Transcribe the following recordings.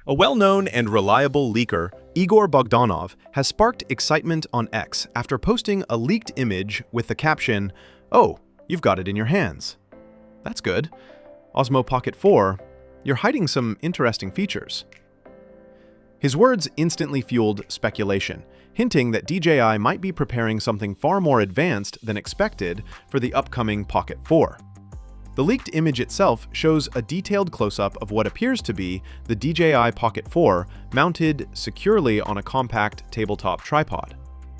A well-known and reliable leaker, Igor Bogdanov, has sparked excitement on X after posting a leaked image with the caption, "Oh, you've got it in your hands." That's good. Osmo Pocket 4, you're hiding some interesting features. His words instantly fueled speculation, hinting that DJI might be preparing something far more advanced than expected for the upcoming Pocket 4. The leaked image itself shows a detailed close-up of what appears to be the DJI Pocket 4 mounted securely on a compact tabletop tripod.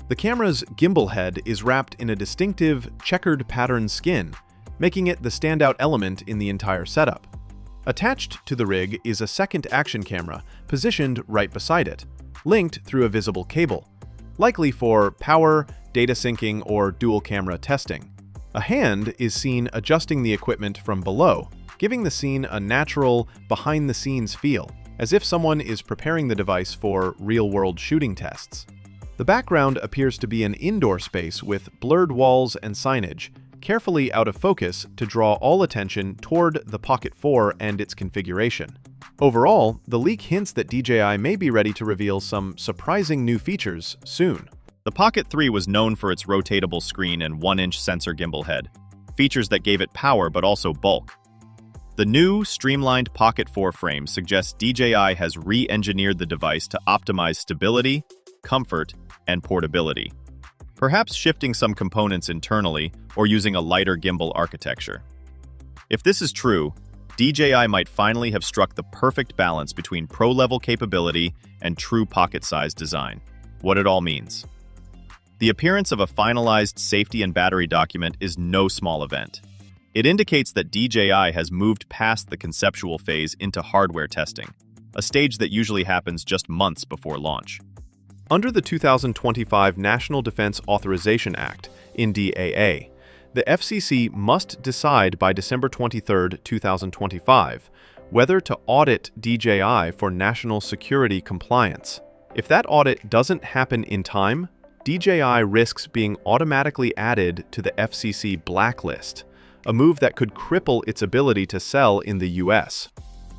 The camera's gimbal head is wrapped in a distinctive, checkered pattern skin, making it the standout element in the entire setup. Attached to the rig is a second action camera, positioned right beside it, linked through a visible cable, likely for power, data syncing, or dual camera testing. A hand is seen adjusting the equipment from below, giving the scene a natural, behind-the-scenes feel, as if someone is preparing the device for real-world shooting tests. The background appears to be an indoor space with blurred walls and signage, carefully out of focus to draw all attention toward the Pocket 4 and its configuration. Overall, the leak hints that DJI may be ready to reveal some surprising new features soon. The Pocket 3 was known for its rotatable screen and 1-inch sensor gimbal head, features that gave it power but also bulk. The new, streamlined Pocket 4 frame suggests DJI has re-engineered the device to optimize stability, comfort, and portability, perhaps shifting some components internally or using a lighter gimbal architecture. If this is true, DJI might finally have struck the perfect balance between pro-level capability and true pocket-sized design. What it all means. The appearance of a finalized safety and battery document is no small event. It indicates that DJI has moved past the conceptual phase into hardware testing, a stage that usually happens just months before launch. Under the 2025 National Defense Authorization Act, NDAA, the FCC must decide by December 23, 2025, whether to audit DJI for national security compliance. If that audit doesn't happen in time, DJI risks being automatically added to the FCC blacklist, a move that could cripple its ability to sell in the US.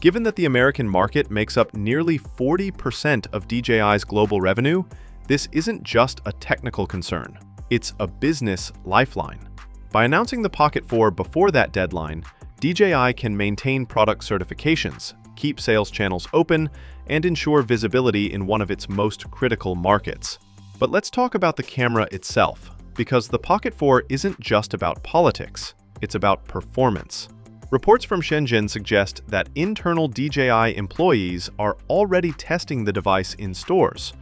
Given that the American market makes up nearly 40% of DJI's global revenue, this isn't just a technical concern, it's a business lifeline. By announcing the Pocket 4 before that deadline, DJI can maintain product certifications, keep sales channels open, and ensure visibility in one of its most critical markets. But let's talk about the camera itself, because the Pocket 4 isn't just about politics, it's about performance. Reports from Shenzhen suggest that internal DJI employees are already testing the device in stores,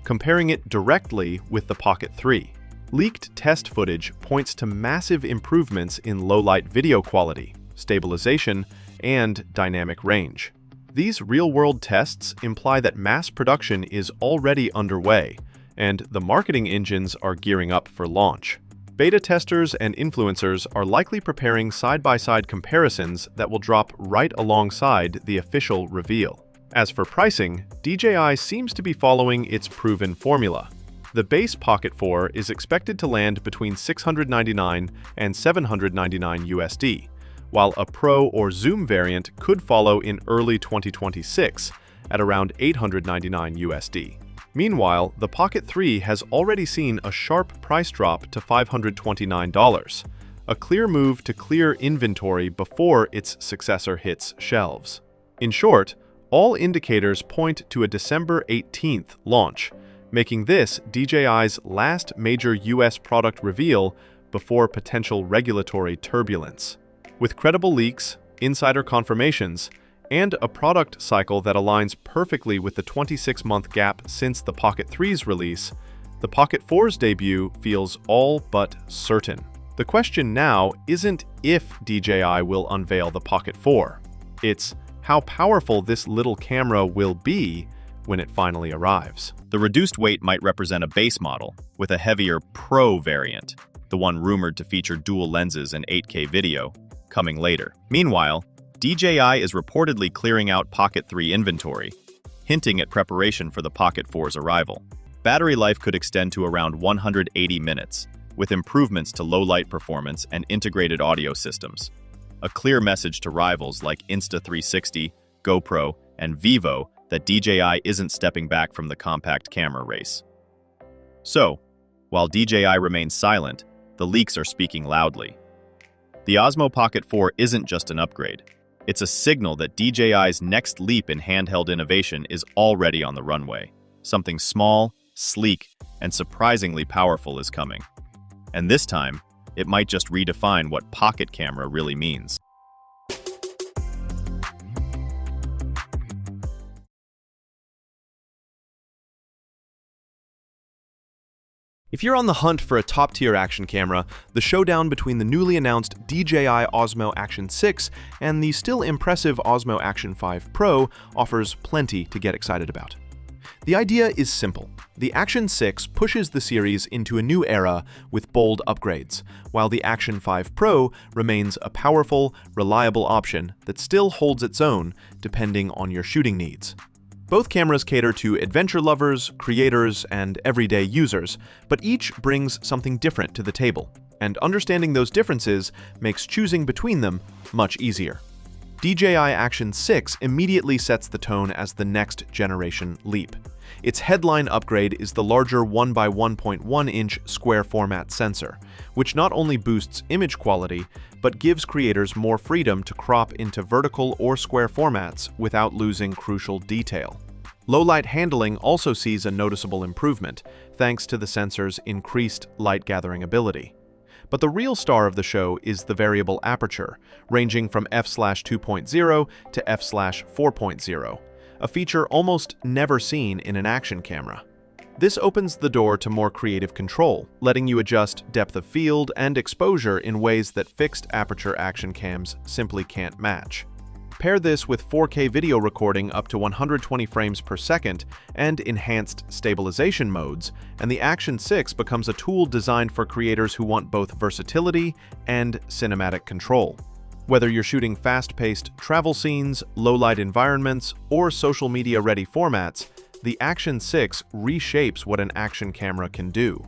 comparing it directly with the Pocket 3. Leaked test footage points to massive improvements in low-light video quality, stabilization, and dynamic range. These real-world tests imply that mass production is already underway, and the marketing engines are gearing up for launch. Beta testers and influencers are likely preparing side-by-side comparisons that will drop right alongside the official reveal. As for pricing, DJI seems to be following its proven formula. The base Pocket 4 is expected to land between $699 and $799 USD, while a Pro or Zoom variant could follow in early 2026 at around $899 USD. Meanwhile, the Pocket 3 has already seen a sharp price drop to $529, a clear move to clear inventory before its successor hits shelves. In short, all indicators point to a December 18th launch, making this DJI's last major US product reveal before potential regulatory turbulence. With credible leaks, insider confirmations, and a product cycle that aligns perfectly with the 26-month gap since the Pocket 3's release, the Pocket 4's debut feels all but certain. The question now isn't if DJI will unveil the Pocket 4. It's how powerful this little camera will be when it finally arrives. The reduced weight might represent a base model, with a heavier Pro variant, the one rumored to feature dual lenses and 8K video, coming later. Meanwhile, DJI is reportedly clearing out Pocket 3 inventory, hinting at preparation for the Pocket 4's arrival. Battery life could extend to around 180 minutes, with improvements to low-light performance and integrated audio systems. A clear message to rivals like Insta360, GoPro, and Vivo that DJI isn't stepping back from the compact camera race. So, while DJI remains silent, the leaks are speaking loudly. The Osmo Pocket 4 isn't just an upgrade. It's a signal that DJI's next leap in handheld innovation is already on the runway. Something small, sleek, and surprisingly powerful is coming. And this time, it might just redefine what pocket camera really means. If you're on the hunt for a top-tier action camera, the showdown between the newly announced DJI Osmo Action 6 and the still impressive Osmo Action 5 Pro offers plenty to get excited about. The idea is simple. The Action 6 pushes the series into a new era with bold upgrades, while the Action 5 Pro remains a powerful, reliable option that still holds its own depending on your shooting needs. Both cameras cater to adventure lovers, creators, and everyday users, but each brings something different to the table, and understanding those differences makes choosing between them much easier. DJI Action 6 immediately sets the tone as the next generation leap. Its headline upgrade is the larger 1x1.1-inch square format sensor, which not only boosts image quality, but gives creators more freedom to crop into vertical or square formats without losing crucial detail. Low-light handling also sees a noticeable improvement, thanks to the sensor's increased light-gathering ability. But the real star of the show is the variable aperture, ranging from f/2.0 to f/4.0, a feature almost never seen in an action camera. This opens the door to more creative control, letting you adjust depth of field and exposure in ways that fixed aperture action cams simply can't match. Pair this with 4K video recording up to 120 frames per second and enhanced stabilization modes, and the Action 6 becomes a tool designed for creators who want both versatility and cinematic control. Whether you're shooting fast-paced travel scenes, low-light environments, or social media-ready formats, the Action 6 reshapes what an action camera can do.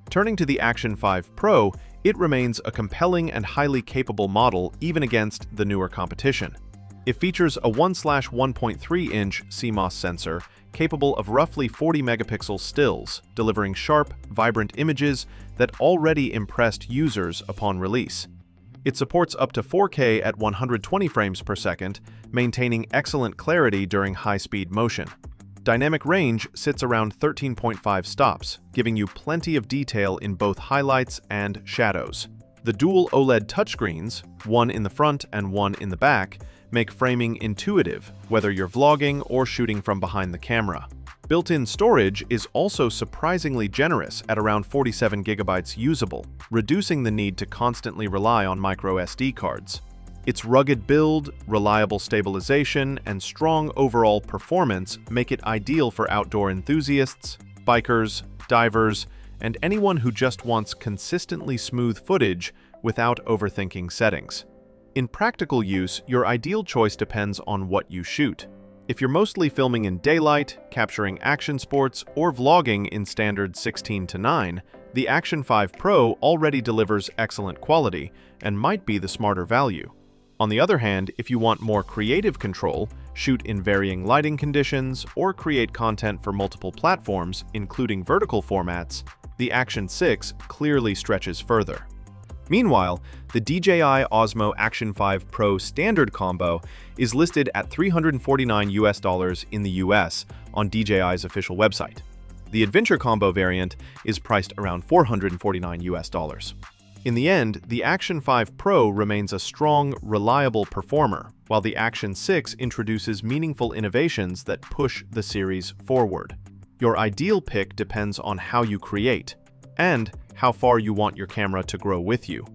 Turning to the Action 5 Pro, it remains a compelling and highly capable model even against the newer competition. It features a 1/1.3-inch CMOS sensor capable of roughly 40 megapixel stills, delivering sharp, vibrant images that already impressed users upon release. It supports up to 4K at 120 frames per second, maintaining excellent clarity during high-speed motion. Dynamic range sits around 13.5 stops, giving you plenty of detail in both highlights and shadows. The dual OLED touchscreens, one in the front and one in the back, make framing intuitive, whether you're vlogging or shooting from behind the camera. Built-in storage is also surprisingly generous at around 47 gigabytes usable, reducing the need to constantly rely on micro SD cards. Its rugged build, reliable stabilization, and strong overall performance make it ideal for outdoor enthusiasts, bikers, divers, and anyone who just wants consistently smooth footage without overthinking settings. In practical use, your ideal choice depends on what you shoot. If you're mostly filming in daylight, capturing action sports, or vlogging in standard 16:9, the Action 5 Pro already delivers excellent quality and might be the smarter value. On the other hand, if you want more creative control, shoot in varying lighting conditions, or create content for multiple platforms, including vertical formats, the Action 6 clearly stretches further. Meanwhile, the DJI Osmo Action 5 Pro Standard Combo is listed at $349 in the US on DJI's official website. The Adventure Combo variant is priced around $449. In the end, the Action 5 Pro remains a strong, reliable performer, while the Action 6 introduces meaningful innovations that push the series forward. Your ideal pick depends on how you create, and how far you want your camera to grow with you.